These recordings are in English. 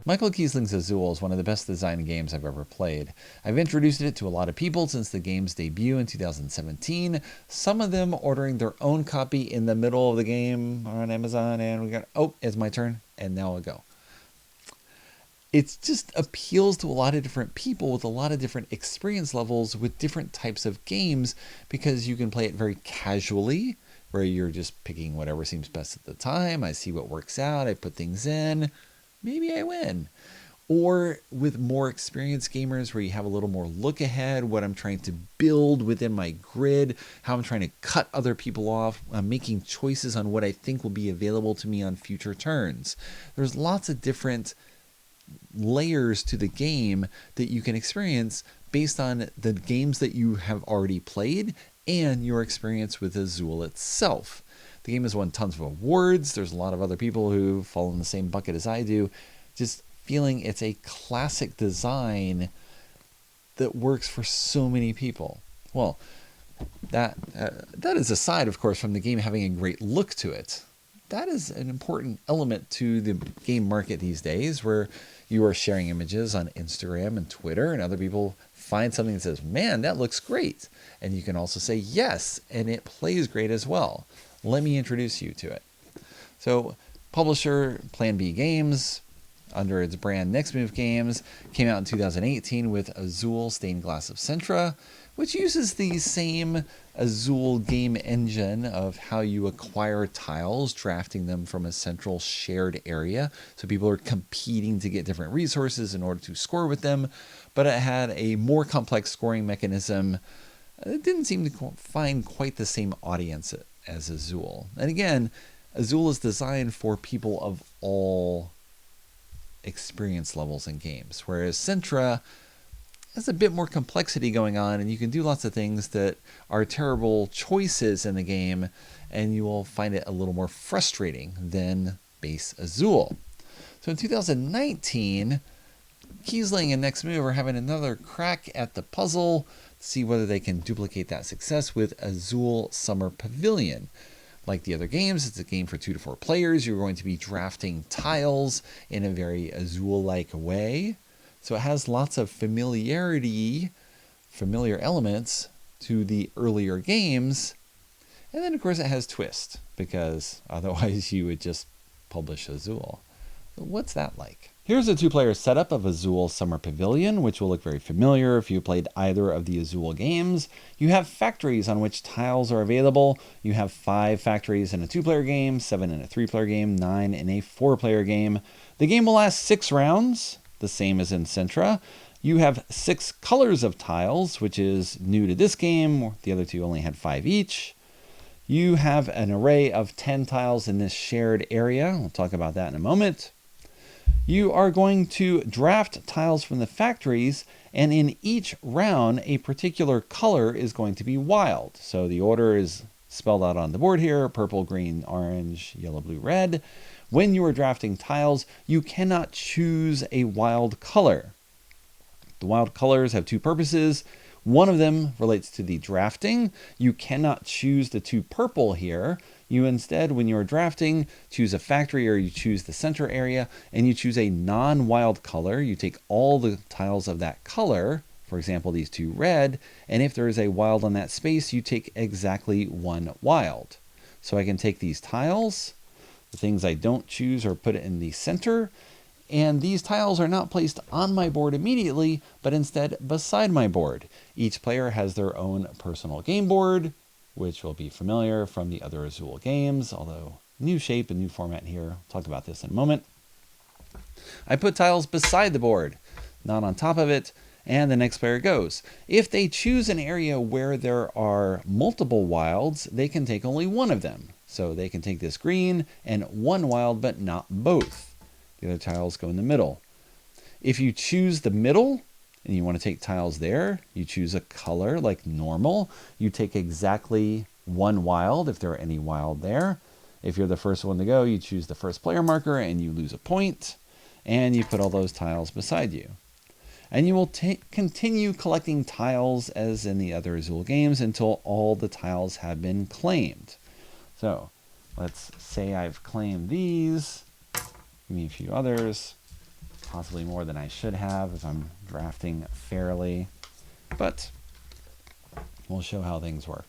Michael Kiesling's Azul is one of the best designed games I've ever played. I've introduced it to a lot of people since the game's debut in 2017, some of them ordering their own copy in the middle of the game on Amazon, and we got, oh, it's my turn, and now I go. It just appeals to a lot of different people with a lot of different experience levels with different types of games because you can play it very casually, where you're just picking whatever seems best at the time. I see what works out, I put things in, maybe I win. Or with more experienced gamers where you have a little more look ahead, what I'm trying to build within my grid, how I'm trying to cut other people off, I'm making choices on what I think will be available to me on future turns. There's lots of different layers to the game that you can experience based on the games that you have already played and your experience with Azul itself. The game has won tons of awards. There's a lot of other people who fall in the same bucket as I do, just feeling it's a classic design that works for so many people. Well, that is aside, of course, from the game having a great look to it. That is an important element to the game market these days, where you are sharing images on Instagram and Twitter, and other people find something that says, man, that looks great. And you can also say yes, and it plays great as well. Let me introduce you to it. So publisher Plan B Games, under its brand Next Move Games, came out in 2018 with Azul Stained Glass of Sintra, which uses the same Azul game engine of how you acquire tiles, drafting them from a central shared area. So people are competing to get different resources in order to score with them, but it had a more complex scoring mechanism. It didn't seem to find quite the same audience as Azul. And again, Azul is designed for people of all experience levels in games, whereas Sintra has a bit more complexity going on, and you can do lots of things that are terrible choices in the game, and you will find it a little more frustrating than base Azul. So in 2019, Kiesling and Next Move are having another crack at the puzzle to see whether they can duplicate that success with Azul Summer Pavilion. Like the other games, it's a game for 2 to 4 players. You're going to be drafting tiles in a very Azul-like way. So it has lots of familiar elements to the earlier games. And then, of course, it has twist, because otherwise you would just publish Azul. So what's that like? Here's a 2-player setup of Azul Summer Pavilion, which will look very familiar if you played either of the Azul games. You have factories on which tiles are available. You have 5 factories in a 2-player game, 7 in a 3-player game, 9 in a 4-player game. The game will last 6 rounds, the same as in Sintra. You have 6 colors of tiles, which is new to this game. The other 2 only had 5 each. You have an array of 10 tiles in this shared area. We'll talk about that in a moment. You are going to draft tiles from the factories, and in each round, a particular color is going to be wild. So the order is spelled out on the board here: purple, green, orange, yellow, blue, red. When you are drafting tiles, you cannot choose a wild color. The wild colors have 2 purposes. One of them relates to the drafting. You cannot choose the 2 purple here. You instead, when you're drafting, choose a factory, or you choose the center area, and you choose a non-wild color. You take all the tiles of that color, for example, these 2 red, and if there is a wild on that space, you take exactly 1 wild. So I can take these tiles, the things I don't choose, or put it in the center, and these tiles are not placed on my board immediately, but instead beside my board. Each player has their own personal game board, which will be familiar from the other Azul games, although new shape and new format here. I'll talk about this in a moment. I put tiles beside the board, not on top of it, and the next player goes. If they choose an area where there are multiple wilds, they can take only one of them. So they can take this green and 1 wild, but not both. The other tiles go in the middle. If you choose the middle, and you want to take tiles there, you choose a color like normal. You take exactly 1 wild if there are any wild there. If you're the first one to go, you choose the first player marker and you lose a point. And you put all those tiles beside you. And you will continue collecting tiles as in the other Azul games until all the tiles have been claimed. So let's say I've claimed these. Give me a few others. possibly more than I should have if I'm drafting fairly, but we'll show how things work.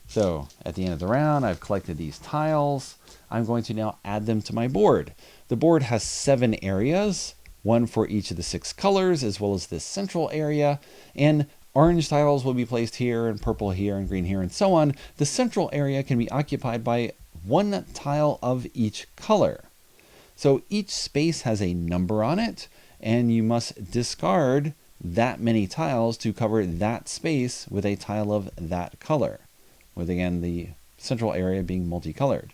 So at the end of the round, I've collected these tiles. I'm going to now add them to my board. The board has 7 areas, one for each of the 6 colors, as well as this central area, and orange tiles will be placed here, and purple here, and green here, and so on. The central area can be occupied by 1 tile of each color. So each space has a number on it, and you must discard that many tiles to cover that space with a tile of that color, with again the central area being multicolored.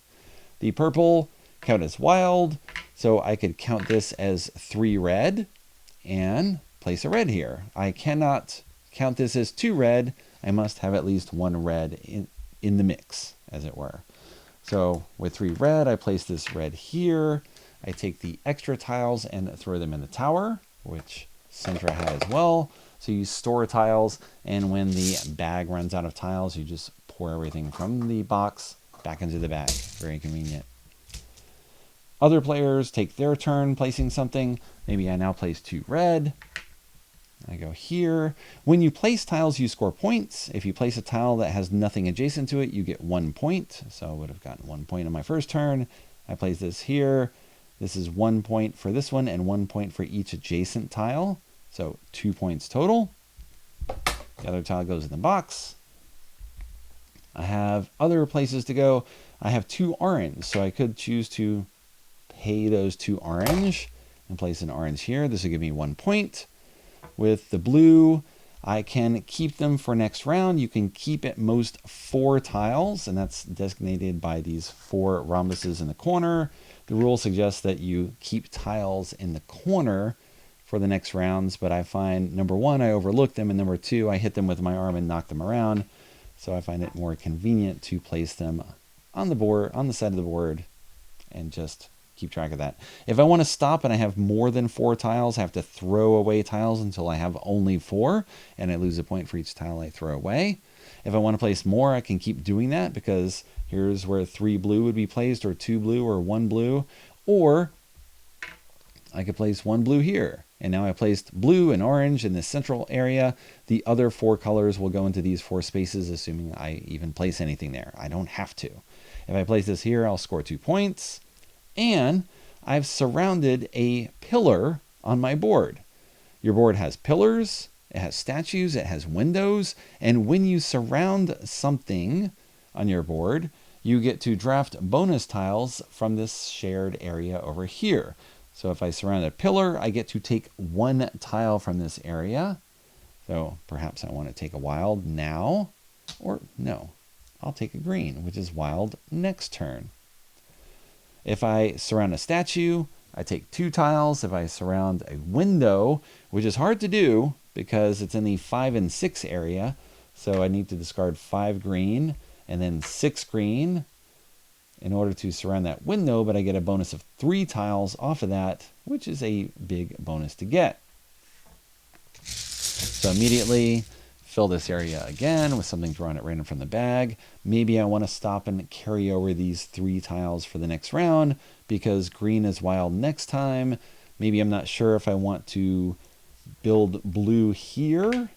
The purple count as wild, so I could count this as 3 red and place a red here. I cannot count this as 2 red. I must have at least 1 red in the mix, as it were. So with 3 red, I place this red here. I take the extra tiles and throw them in the tower, which Centra had as well. So you store tiles, and when the bag runs out of tiles, you just pour everything from the box back into the bag. Very convenient. Other players take their turn placing something. Maybe I now place 2 red. I go here. When you place tiles, you score points. If you place a tile that has nothing adjacent to it, you get 1 point. So I would have gotten 1 point on my first turn. I place this here. This is 1 point for this one and 1 point for each adjacent tile. So 2 points total. The other tile goes in the box. I have other places to go. I have 2 orange, so I could choose to pay those 2 orange and place an orange here. This will give me 1 point. With the blue, I can keep them for next round. You can keep at most 4 tiles, and that's designated by these 4 rhombuses in the corner. The rule suggests that you keep tiles in the corner for the next rounds, but I find, number 1, I overlook them, and number 2, I hit them with my arm and knock them around. So I find it more convenient to place them on the board, on the side of the board, and just keep track of that. If I want to stop and I have more than 4 tiles, I have to throw away tiles until I have only 4, and I lose a point for each tile I throw away. If I want to place more, I can keep doing that, because here's where 3 blue would be placed, or 2 blue, or 1 blue, or I could place 1 blue here. And now I placed blue and orange in the central area. The other 4 colors will go into these 4 spaces, assuming I even place anything there. I don't have to. If I place this here, I'll score 2 points. And I've surrounded a pillar on my board. Your board has pillars, it has statues, it has windows, and when you surround something on your board, you get to draft bonus tiles from this shared area over here. So if I surround a pillar, I get to take 1 tile from this area. So perhaps I want to take a wild now, or no, I'll take a green, which is wild next turn. If I surround a statue, I take 2 tiles. If I surround a window, which is hard to do because it's in the 5 and 6 area, so I need to discard 5 green and then 6 green in order to surround that window, but I get a bonus of 3 tiles off of that, which is a big bonus to get. So immediately fill this area again with something drawn at random from the bag. Maybe I want to stop and carry over these 3 tiles for the next round because green is wild next time. Maybe I'm not sure if I want to build blue here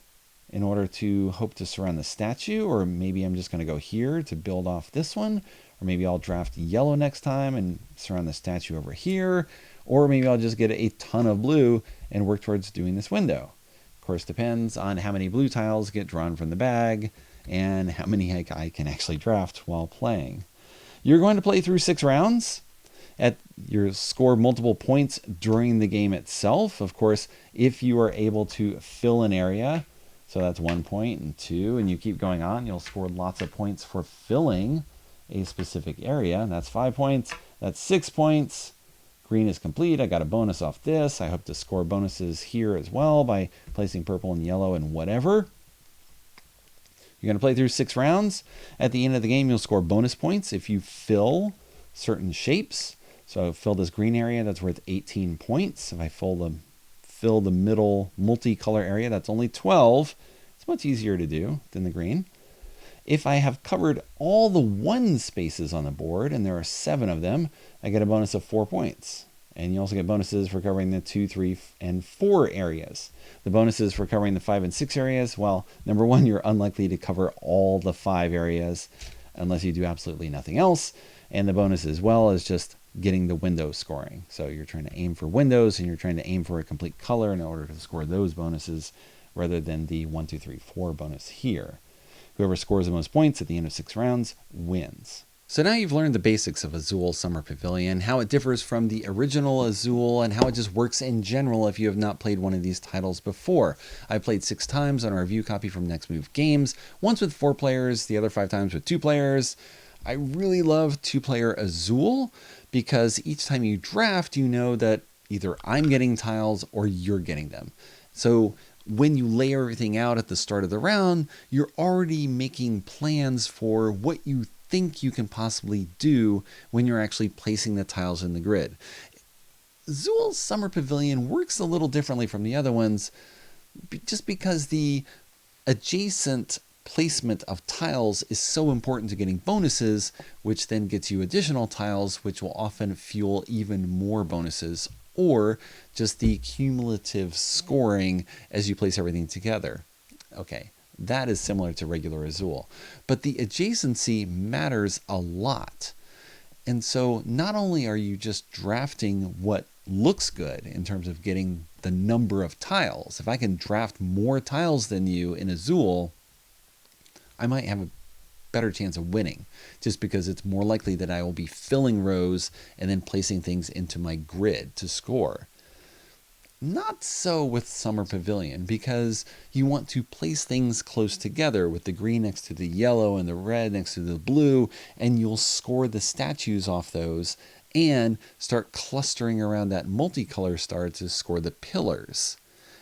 in order to hope to surround the statue, or maybe I'm just going to go here to build off this one, or maybe I'll draft yellow next time and surround the statue over here, or maybe I'll just get a ton of blue and work towards doing this window. Of course, depends on how many blue tiles get drawn from the bag and how many I can actually draft while playing. You're going to play through 6 rounds. You score multiple points during the game itself. Of course, if you are able to fill an area, so that's 1 point and 2, and you keep going on, you'll score lots of points for filling a specific area. And that's 5 points. That's 6 points. Green is complete. I got a bonus off this. I hope to score bonuses here as well by placing purple and yellow and whatever. You're going to play through 6 rounds. At the end of the game, you'll score bonus points if you fill certain shapes. So fill this green area, that's worth 18 points. If I fill the middle multicolor area, that's only 12. It's much easier to do than the green. If I have covered all the 1 spaces on the board, and there are 7 of them, I get a bonus of 4 points. And you also get bonuses for covering the 2, 3, and 4 areas. The bonuses for covering the 5 and 6 areas, well, number one, you're unlikely to cover all the 5 areas unless you do absolutely nothing else. And the bonus as well is just getting the window scoring. So you're trying to aim for windows and you're trying to aim for a complete color in order to score those bonuses rather than the 1, 2, 3, 4 bonus here. Whoever scores the most points at the end of 6 rounds wins. So now you've learned the basics of Azul Summer Pavilion, how it differs from the original Azul, and how it just works in general if you have not played one of these titles before. I played 6 times on a review copy from Next Move Games, once with 4 players, the other 5 times with 2 players. I really love 2-player Azul because each time you draft, you know that either I'm getting tiles or you're getting them. So when you lay everything out at the start of the round, you're already making plans for what you think you can possibly do when you're actually placing the tiles in the grid. Azul's Summer Pavilion works a little differently from the other ones just because the adjacent placement of tiles is so important to getting bonuses, which then gets you additional tiles, which will often fuel even more bonuses, or just the cumulative scoring as you place everything together. Okay, that is similar to regular Azul, but the adjacency matters a lot. And so not only are you just drafting what looks good in terms of getting the number of tiles, if I can draft more tiles than you in Azul, I might have a better chance of winning just because it's more likely that I will be filling rows and then placing things into my grid to score. Not so with Summer Pavilion because you want to place things close together with the green next to the yellow and the red next to the blue, and you'll score the statues off those and start clustering around that multicolor star to score the pillars.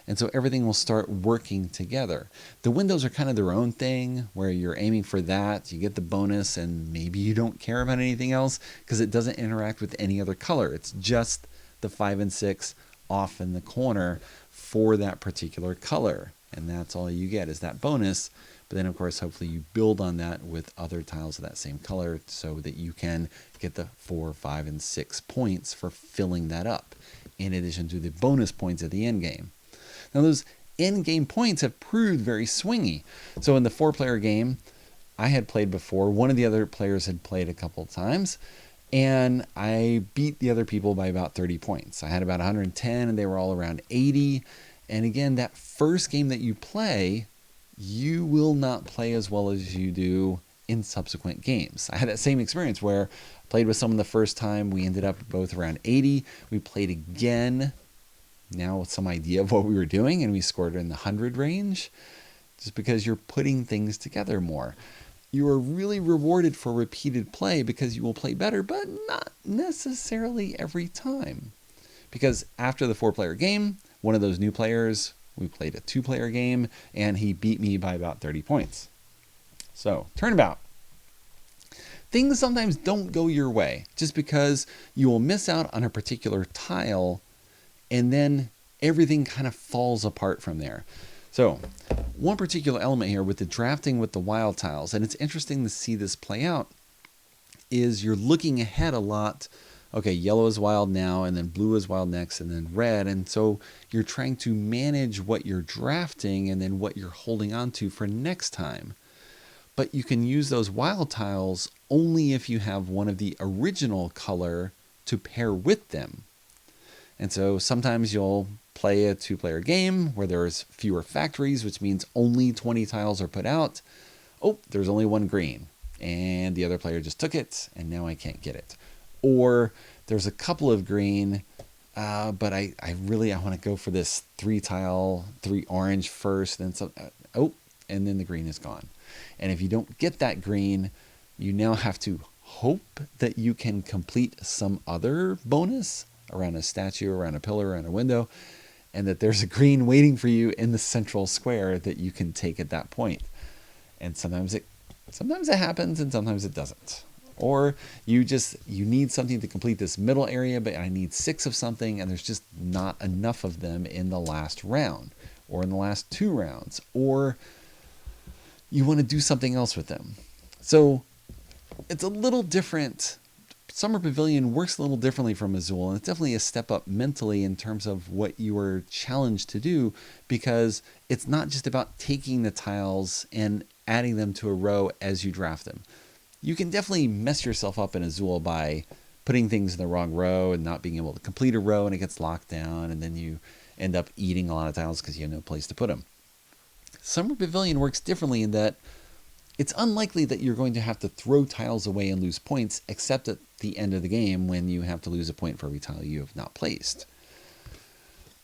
And so everything will start working together. The windows are kind of their own thing where you're aiming for that, you get the bonus, and maybe you don't care about anything else because it doesn't interact with any other color. It's just the 5 and 6 off in the corner for that particular color. And that's all you get is that bonus. But then, of course, hopefully you build on that with other tiles of that same color so that you can get the 4, 5, and 6 points for filling that up, in addition to the bonus points at the end game. Now, those end game points have proved very swingy. So in the 4-player game I had played before, one of the other players had played a couple times, and I beat the other people by about 30 points. I had about 110 and they were all around 80. And again, that first game that you play, you will not play as well as you do in subsequent games. I had that same experience where I played with someone the first time. We ended up both around 80. We played again, now with some idea of what we were doing, and we scored in the 100 range just because you're putting things together more. You are really rewarded for repeated play because you will play better, but not necessarily every time. Because after the 4-player game, one of those new players, we played a 2-player game, and he beat me by about 30 points. So, turnabout. Things sometimes don't go your way just because you will miss out on a particular tile, and then everything kind of falls apart from there. So, one particular element here with the drafting with the wild tiles, and it's interesting to see this play out, is you're looking ahead a lot. Okay, yellow is wild now, and then blue is wild next, and then red. And so you're trying to manage what you're drafting and then what you're holding on to for next time. But you can use those wild tiles only if you have one of the original color to pair with them. And so sometimes you'll play a 2-player game where there's fewer factories, which means only 20 tiles are put out. Oh, there's only one green, and the other player just took it, and now I can't get it. Or there's a couple of green, but I want to go for this 3 orange first, and and then the green is gone. And if you don't get that green, you now have to hope that you can complete some other bonus around a statue, around a pillar, around a window, and that there's a green waiting for you in the central square that you can take at that point. And sometimes it happens and sometimes it doesn't. Or you need something to complete this middle area, but I need 6 of something and there's just not enough of them in the last round or in the last 2 rounds, or you want to do something else with them. So it's a little different Summer Pavilion works a little differently from Azul, and it's definitely a step up mentally in terms of what you are challenged to do, because it's not just about taking the tiles and adding them to a row as you draft them. You can definitely mess yourself up in Azul by putting things in the wrong row and not being able to complete a row, and it gets locked down, and then you end up eating a lot of tiles because you have no place to put them. Summer Pavilion works differently in that it's unlikely that you're going to have to throw tiles away and lose points, except at the end of the game when you have to lose a point for every tile you have not placed.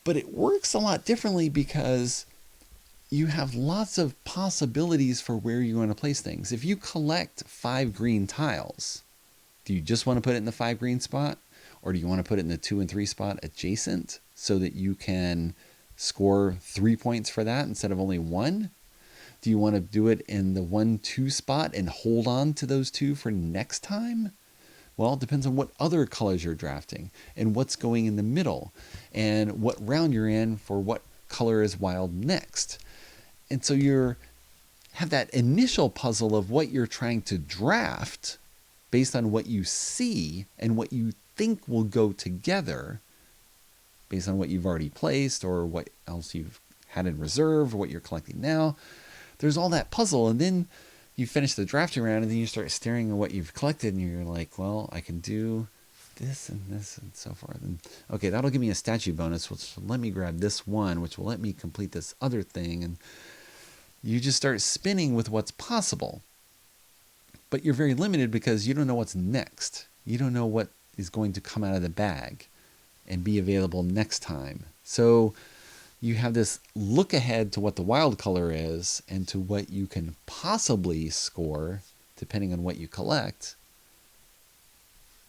But it works a lot differently because you have lots of possibilities for where you want to place things. If you collect 5 green tiles, do you just want to put it in the 5 green spot? Or do you want to put it in the 2 and 3 spot adjacent so that you can score 3 points for that instead of only 1? Do you want to do it in the 1-2 spot and hold on to those 2 for next time? Well, it depends on what other colors you're drafting and what's going in the middle and what round you're in for what color is wild next. And so you have that initial puzzle of what you're trying to draft based on what you see and what you think will go together based on what you've already placed or what else you've had in reserve or what you're collecting now. There's all that puzzle, and then you finish the drafting round, and then you start staring at what you've collected, and you're like, well, I can do this and so forth. And okay, that'll give me a statue bonus, which will let me grab this one, which will let me complete this other thing. And you just start spinning with what's possible. But you're very limited because you don't know what's next. You don't know what is going to come out of the bag and be available next time. So you have this look ahead to what the wild color is and to what you can possibly score depending on what you collect.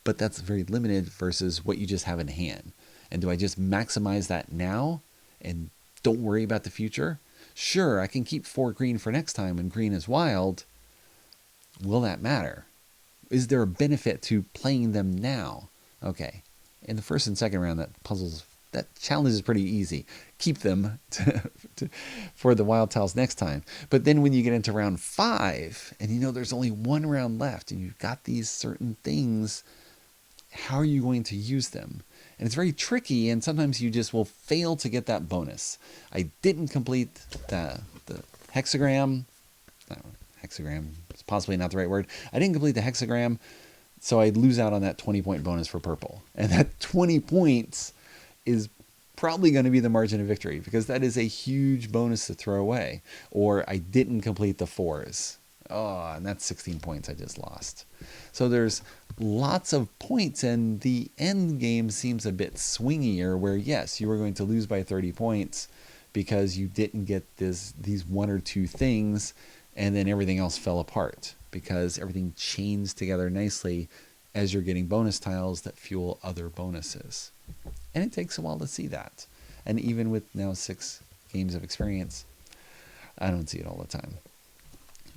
But that's very limited versus what you just have in hand. And do I just maximize that now and don't worry about the future? Sure, I can keep 4 green for next time when green is wild. Will that matter? Is there a benefit to playing them now? Okay. In the first and second round, that challenge is pretty easy. Keep them for the wild tiles next time. But then when you get into round 5 and you know there's only 1 round left and you've got these certain things, how are you going to use them? And it's very tricky, and sometimes you just will fail to get that bonus. I didn't complete the hexagram. Hexagram is possibly not the right word. I didn't complete the hexagram, so I'd lose out on that 20-point bonus for purple. And that 20 points is probably going to be the margin of victory because that is a huge bonus to throw away. Or I didn't complete the 4s. Oh, and that's 16 points I just lost. So there's lots of points, and the end game seems a bit swingier where, yes, you are going to lose by 30 points because you didn't get these 1 or 2 things, and then everything else fell apart because everything chains together nicely as you're getting bonus tiles that fuel other bonuses. And it takes a while to see that. And even with now 6 games of experience, I don't see it all the time.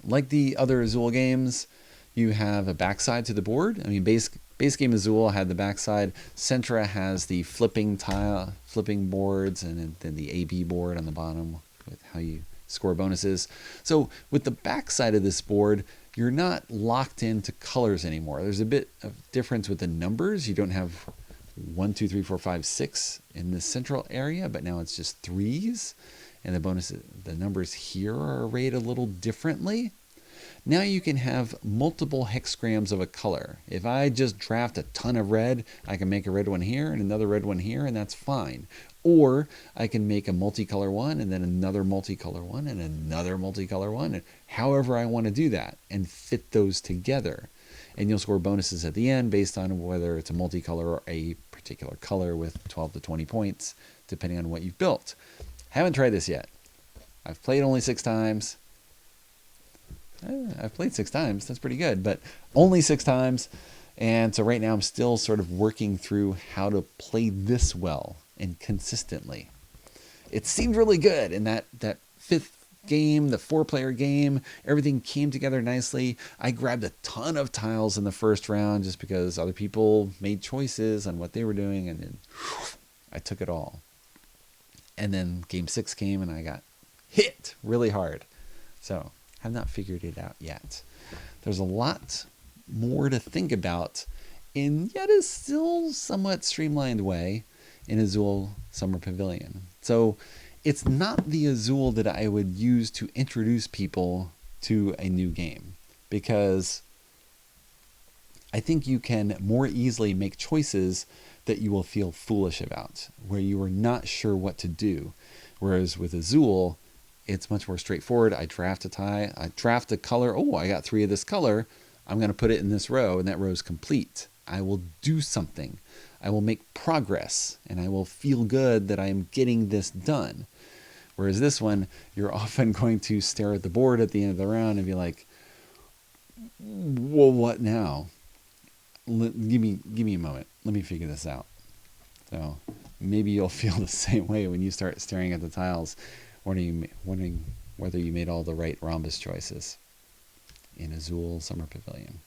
Like the other Azul games, you have a backside to the board. I mean, base game Azul had the backside. Centra has the flipping boards, and then the AB board on the bottom with how you score bonuses. So with the backside of this board, you're not locked into colors anymore. There's a bit of difference with the numbers. You don't have 1, 2, 3, 4, 5, 6 in the central area, but now it's just 3s. And the numbers here are arrayed a little differently. Now you can have multiple hexagrams of a color. If I just draft a ton of red, I can make a red one here and another red one here, and that's fine. Or I can make a multicolor one and then another multicolor one and another multicolor one, and however I want to do that and fit those together. And you'll score bonuses at the end based on whether it's a multicolor or a particular color with 12 to 20 points, depending on what you've built. Haven't tried this yet. I've played only 6 times. I've played 6 times. That's pretty good, but only 6 times. And so right now I'm still sort of working through how to play this well and consistently. It seemed really good in that 5th game, the 4-player game. Everything came together nicely. I grabbed a ton of tiles in the first round just because other people made choices on what they were doing, and then I took it all. And then game 6 came and I got hit really hard. So have not figured it out yet. There's a lot more to think about in yet a still somewhat streamlined way in Azul Summer Pavilion. So it's not the Azul that I would use to introduce people to a new game, because I think you can more easily make choices that you will feel foolish about, where you are not sure what to do. Whereas with Azul, it's much more straightforward. I draft a tie, I draft a color. Oh, I got 3 of this color. I'm going to put it in this row, and that row is complete. I will do something. I will make progress, and I will feel good that I am getting this done. Whereas this one, you're often going to stare at the board at the end of the round and be like, well, what now? Give me a moment. Let me figure this out. So maybe you'll feel the same way when you start staring at the tiles, wondering whether you made all the right rhombus choices in Azul Summer Pavilion.